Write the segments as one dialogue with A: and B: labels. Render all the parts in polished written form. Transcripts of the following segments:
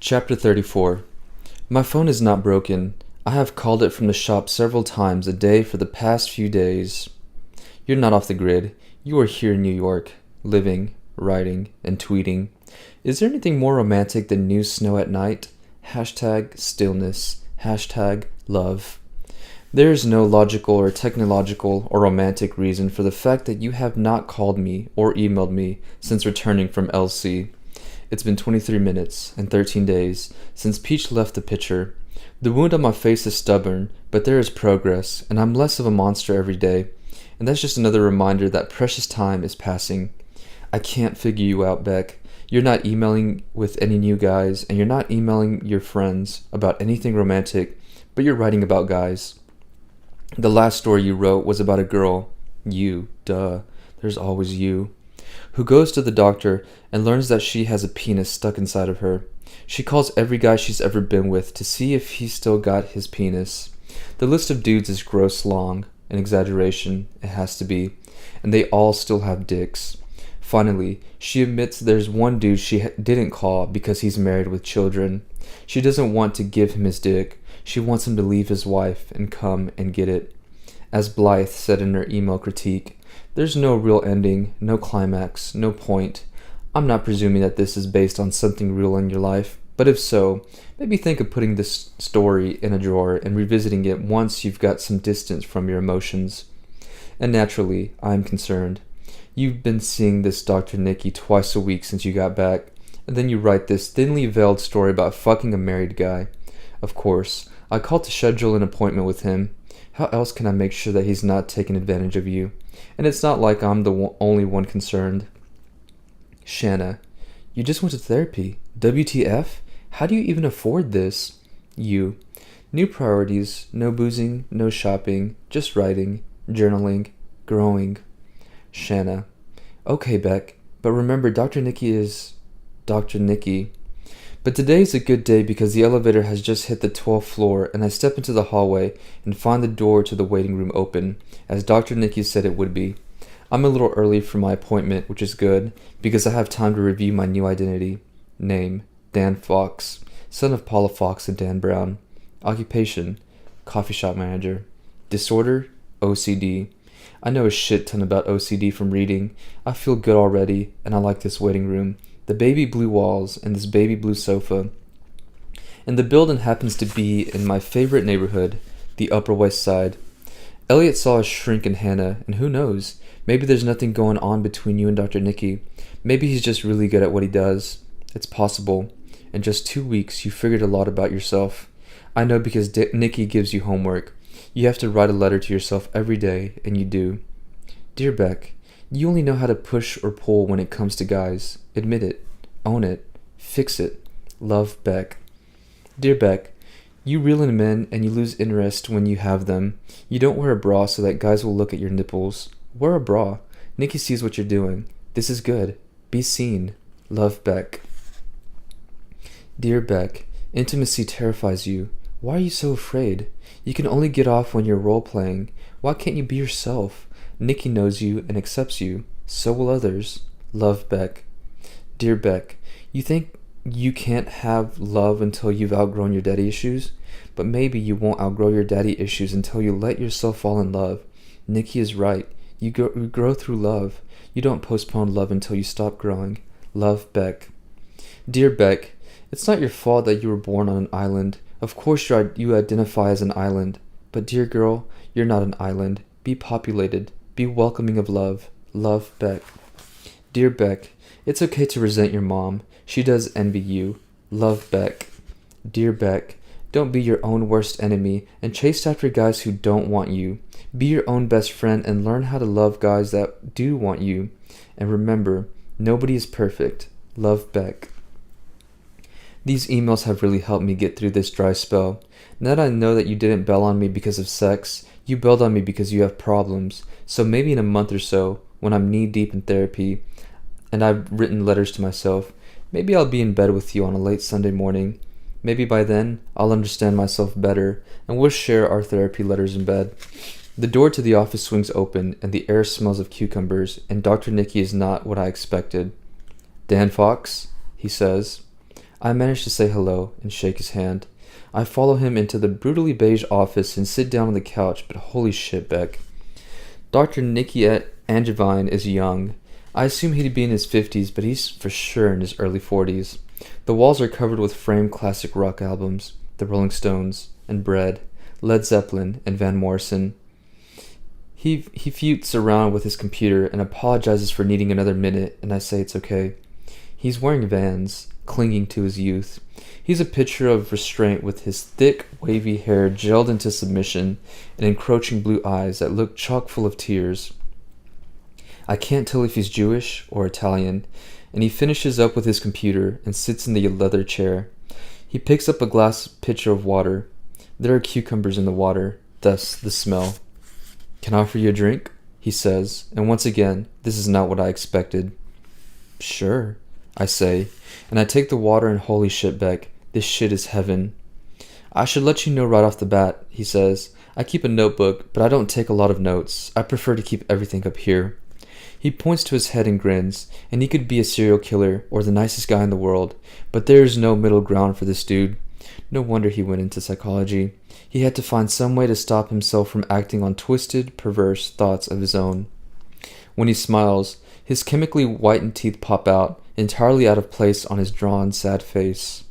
A: Chapter 34. My phone is not broken. I have called it from the shop several times a day for the past few days. You're not off the grid. You are here in New York, living, writing, and tweeting. Is there anything more romantic than new snow at night? Hashtag stillness. Hashtag love. There is no logical or technological or romantic reason for the fact that you have not called me or emailed me since returning from LC. It's been 23 minutes and 13 days since Peach left the picture. The wound on my face is stubborn, but there is progress, and I'm less of a monster every day. And that's just another reminder that precious time is passing. I can't figure you out, Beck. You're not emailing with any new guys, and you're not emailing your friends about anything romantic, but you're writing about guys. The last story you wrote was about a girl, you, duh, there's always you, who goes to the doctor and learns that she has a penis stuck inside of her. She calls every guy she's ever been with to see if he's still got his penis. The list of dudes is gross long, an exaggeration, it has to be, and they all still have dicks. Finally, she admits there's one dude she didn't call because he's married with children. She doesn't want to give him his dick. She wants him to leave his wife and come and get it. As Blythe said in her email critique, there's no real ending, no climax, no point. I'm not presuming that this is based on something real in your life, but if so, maybe think of putting this story in a drawer and revisiting it once you've got some distance from your emotions. And naturally, I'm concerned. You've been seeing this Dr. Nikki twice a week since you got back, and then you write this thinly veiled story about fucking a married guy. Of course, I called to schedule an appointment with him. How else can I make sure that he's not taking advantage of you? And it's not like I'm the only one concerned. Shanna, you just went to therapy. WTF? How do you even afford this? You, new priorities, no boozing, no shopping, just writing, journaling, growing. Shanna, okay, Beck, but remember Dr. Nikki is Dr. Nikki. But today's a good day because the elevator has just hit the 12th floor and I step into the hallway and find the door to the waiting room open, as Dr. Nikki said it would be. I'm a little early for my appointment, which is good, because I have time to review my new identity. Name, Dan Fox, son of Paula Fox and Dan Brown. Occupation, coffee shop manager. Disorder, OCD. I know a shit ton about OCD from reading. I feel good already, and I like this waiting room. The baby blue walls and this baby blue sofa. And the building happens to be in my favorite neighborhood, the Upper West Side. Elliot saw a shrink in Hannah, and who knows, maybe there's nothing going on between you and Dr. Nikki. Maybe he's just really good at what he does. It's possible. In just 2 weeks, you figured a lot about yourself. I know because Nikki gives you homework. You have to write a letter to yourself every day, and you do. Dear Beck, you only know how to push or pull when it comes to guys. Admit it. Own it. Fix it. Love, Beck. Dear Beck, you reel in men and you lose interest when you have them. You don't wear a bra so that guys will look at your nipples. Wear a bra. Nikki sees what you're doing. This is good. Be seen. Love, Beck. Dear Beck, intimacy terrifies you. Why are you so afraid? You can only get off when you're role-playing. Why can't you be yourself? Nikki knows you and accepts you. So will others. Love, Beck. Dear Beck, you think you can't have love until you've outgrown your daddy issues? But maybe you won't outgrow your daddy issues until you let yourself fall in love. Nikki is right. You grow through love. You don't postpone love until you stop growing. Love, Beck. Dear Beck, it's not your fault that you were born on an island. Of course you identify as an island. But dear girl, you're not an island. Be populated. Be welcoming of love. Love, Beck. Dear Beck, it's okay to resent your mom. She does envy you. Love, Beck. Dear Beck, don't be your own worst enemy and chase after guys who don't want you. Be your own best friend and learn how to love guys that do want you. And remember, nobody is perfect. Love, Beck. These emails have really helped me get through this dry spell. Now that I know that you didn't bail on me because of sex, you bailed on me because you have problems. So maybe in a month or so, when I'm knee-deep in therapy, and I've written letters to myself, maybe I'll be in bed with you on a late Sunday morning. Maybe by then, I'll understand myself better, and we'll share our therapy letters in bed. The door to the office swings open, and the air smells of cucumbers, and Dr. Nikki is not what I expected. Dan Fox, he says. I manage to say hello and shake his hand. I follow him into the brutally beige office and sit down on the couch, but holy shit, Beck. Dr. Nicky Angevine is young. I assume he'd be in his 50s, but he's for sure in his early 40s. The walls are covered with framed classic rock albums, the Rolling Stones, and Bread, Led Zeppelin, and Van Morrison. He futes around with his computer and apologizes for needing another minute, and I say it's okay. He's wearing Vans, clinging to his youth. He's a picture of restraint with his thick, wavy hair gelled into submission and encroaching blue eyes that look chock full of tears. I can't tell if he's Jewish or Italian, and he finishes up with his computer and sits in the leather chair. He picks up a glass pitcher of water. There are cucumbers in the water, thus the smell. "Can I offer you a drink?" he says, and once again, this is not what I expected. "Sure," I say, and I take the water and holy shit, Beck, this shit is heaven. "I should let you know right off the bat," he says. "I keep a notebook, but I don't take a lot of notes. I prefer to keep everything up here." He points to his head and grins, and he could be a serial killer or the nicest guy in the world, but there is no middle ground for this dude. No wonder he went into psychology. He had to find some way to stop himself from acting on twisted, perverse thoughts of his own. When he smiles, his chemically whitened teeth pop out, entirely out of place on his drawn, sad face.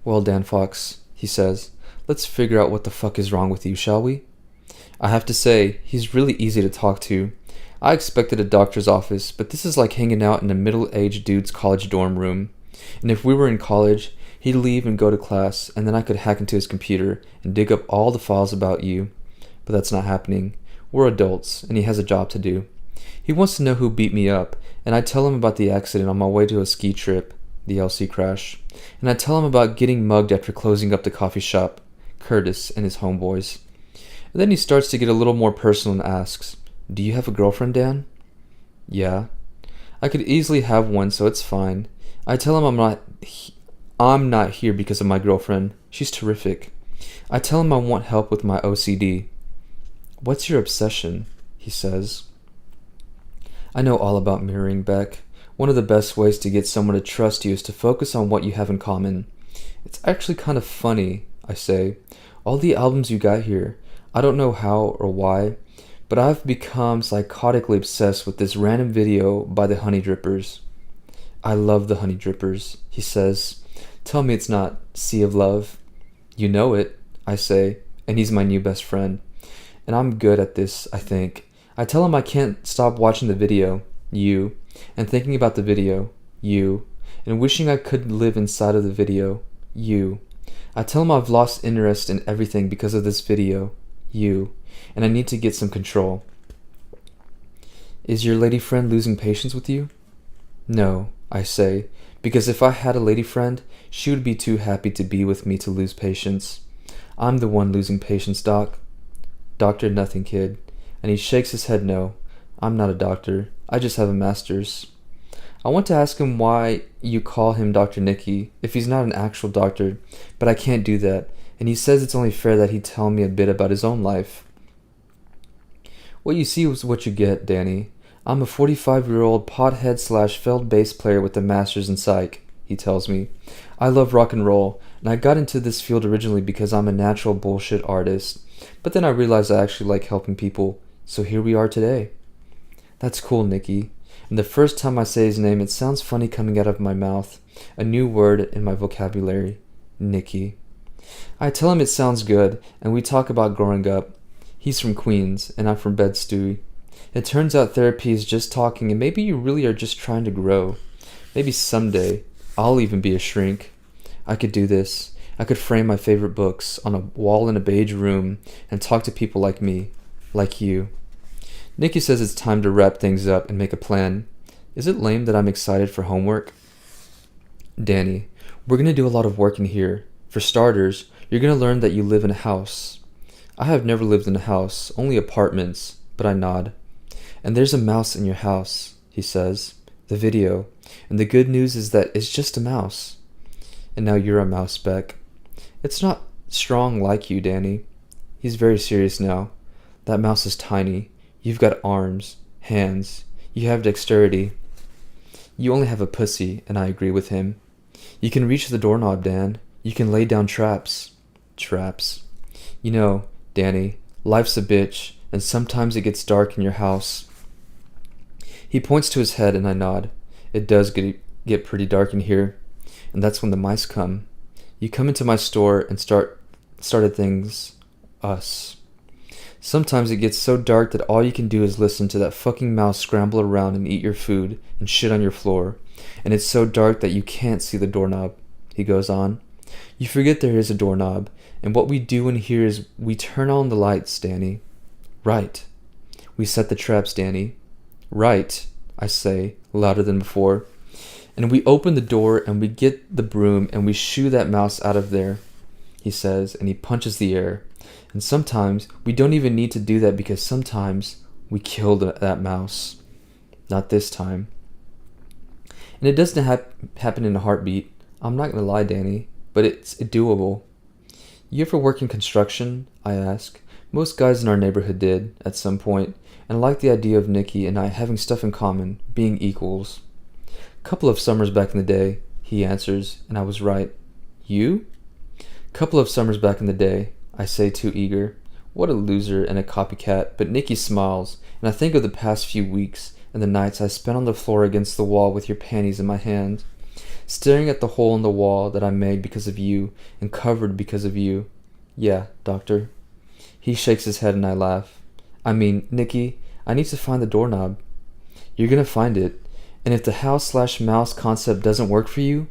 A: "Well, Dan Fox," he says, "let's figure out what the fuck is wrong with you, shall we?" I have to say, he's really easy to talk to. I expected a doctor's office, but this is like hanging out in a middle-aged dude's college dorm room. And if we were in college, he'd leave and go to class, and then I could hack into his computer and dig up all the files about you. But that's not happening. We're adults, and he has a job to do. He wants to know who beat me up, and I tell him about the accident on my way to a ski trip, the LC crash. And I tell him about getting mugged after closing up the coffee shop, Curtis and his homeboys. And then he starts to get a little more personal and asks, "Do you have a girlfriend, Dan?" "Yeah." "I could easily have one, so it's fine." I tell him I'm not here because of my girlfriend. She's terrific. I tell him I want help with my OCD. "What's your obsession?" he says. I know all about mirroring, Beck. One of the best ways to get someone to trust you is to focus on what you have in common. "It's actually kind of funny," I say. "All the albums you got here, I don't know how or why, but I've become psychotically obsessed with this random video by the Honey Drippers." "I love the Honey Drippers," he says. "Tell me it's not Sea of Love." "You know it," I say, and he's my new best friend. And I'm good at this, I think. I tell him I can't stop watching the video, you, and thinking about the video, you, and wishing I could live inside of the video, you. I tell him I've lost interest in everything because of this video, you, and I need to get some control. "Is your lady friend losing patience with you?" "No," I say, because if I had a lady friend, she would be too happy to be with me to lose patience. I'm the one losing patience, Doc. "Doctor nothing, kid." And he shakes his head no. "I'm not a doctor. I just have a master's." I want to ask him why you call him Dr. Nicky if he's not an actual doctor, but I can't do that, and he says it's only fair that he tell me a bit about his own life. "What you see is what you get, Danny. I'm a 45-year-old pothead / failed bass player with a master's in psych," he tells me. "I love rock and roll, and I got into this field originally because I'm a natural bullshit artist. But then I realized I actually like helping people, so here we are today." "That's cool, Nicky. And the first time I say his name, it sounds funny coming out of my mouth. A new word in my vocabulary. Nicky. I tell him it sounds good, and we talk about growing up. He's from Queens, and I'm from Bed-Stuy. It turns out therapy is just talking, and maybe you really are just trying to grow. Maybe someday, I'll even be a shrink. I could do this. I could frame my favorite books on a wall in a beige room and talk to people like me, like you." Nicky says it's time to wrap things up and make a plan. Is it lame that I'm excited for homework? "Danny, we're going to do a lot of work in here. For starters, you're going to learn that you live in a house." I have never lived in a house, only apartments, but I nod. "And there's a mouse in your house," he says. "The video. And the good news is that it's just a mouse. And now you're a mouse, Beck. It's not strong like you, Danny." He's very serious now. "That mouse is tiny. You've got arms, hands. You have dexterity. You only have a pussy," and I agree with him. You can reach the doorknob, Dan. You can lay down traps. Traps. You know, Danny, life's a bitch, and sometimes it gets dark in your house. He points to his head and I nod. It does get pretty dark in here, and that's when the mice come. You come into my store and started things, us. Sometimes it gets so dark that all you can do is listen to that fucking mouse scramble around and eat your food and shit on your floor. And it's so dark that you can't see the doorknob, he goes on. You forget there is a doorknob, and what we do in here is we turn on the lights, Danny. Right. We set the traps, Danny. Right, I say, louder than before. And we open the door and we get the broom and we shoo that mouse out of there, he says, and he punches the air. And sometimes we don't even need to do that because sometimes we kill that mouse. Not this time. And it doesn't happen in a heartbeat. I'm not going to lie, Danny, but it's doable. You ever work in construction? I ask. Most guys in our neighborhood did, at some point, and I like the idea of Nikki and I having stuff in common, being equals. Couple of summers back in the day, he answers, and I was right. You? Couple of summers back in the day, I say, too eager. What a loser and a copycat, but Nikki smiles, and I think of the past few weeks and the nights I spent on the floor against the wall with your panties in my hand, staring at the hole in the wall that I made because of you and covered because of you. Yeah, doctor. He shakes his head and I laugh. I mean, Nikki, I need to find the doorknob. You're gonna find it. And if the house/mouse concept doesn't work for you,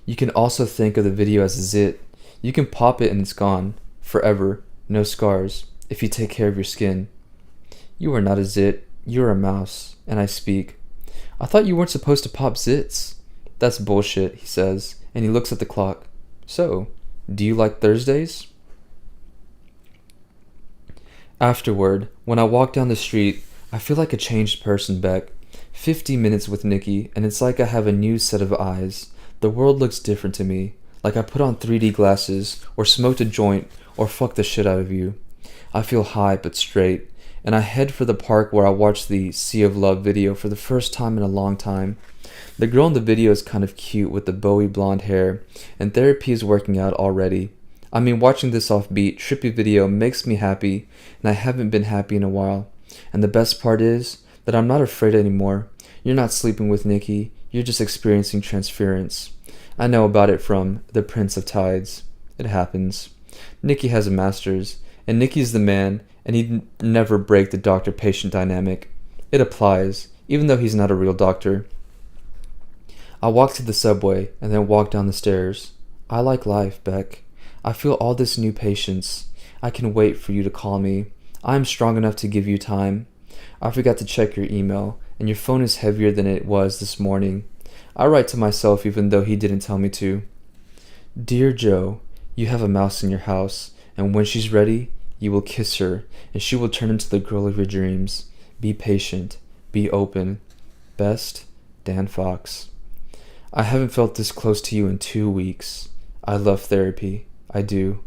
A: you can also think of the video as a zit. You can pop it and it's gone. Forever. No scars. If you take care of your skin. You are not a zit. You're a mouse. And I speak. I thought you weren't supposed to pop zits. That's bullshit, he says, and he looks at the clock. So, do you like Thursdays? Afterward, when I walk down the street, I feel like a changed person, Beck. 50 minutes with Nikki, and it's like I have a new set of eyes. The world looks different to me, like I put on 3D glasses, or smoked a joint, or fucked the shit out of you. I feel high but straight, and I head for the park where I watched the Sea of Love video for the first time in a long time. The girl in the video is kind of cute with the Bowie blonde hair, and therapy is working out already. I mean, watching this offbeat, trippy video makes me happy, and I haven't been happy in a while. And the best part is that I'm not afraid anymore. You're not sleeping with Nikki, you're just experiencing transference. I know about it from The Prince of Tides. It happens. Nikki has a master's, and Nikki's the man, and he'd never break the doctor-patient dynamic. It applies, even though he's not a real doctor. I walk to the subway, and then walk down the stairs. I like life, Beck. I feel all this new patience. I can wait for you to call me. I am strong enough to give you time. I forgot to check your email, and your phone is heavier than it was this morning. I write to myself even though he didn't tell me to. Dear Joe, you have a mouse in your house, and when she's ready, you will kiss her, and she will turn into the girl of your dreams. Be patient. Be open. Best, Dan Fox. I haven't felt this close to you in 2 weeks. I love therapy. I do.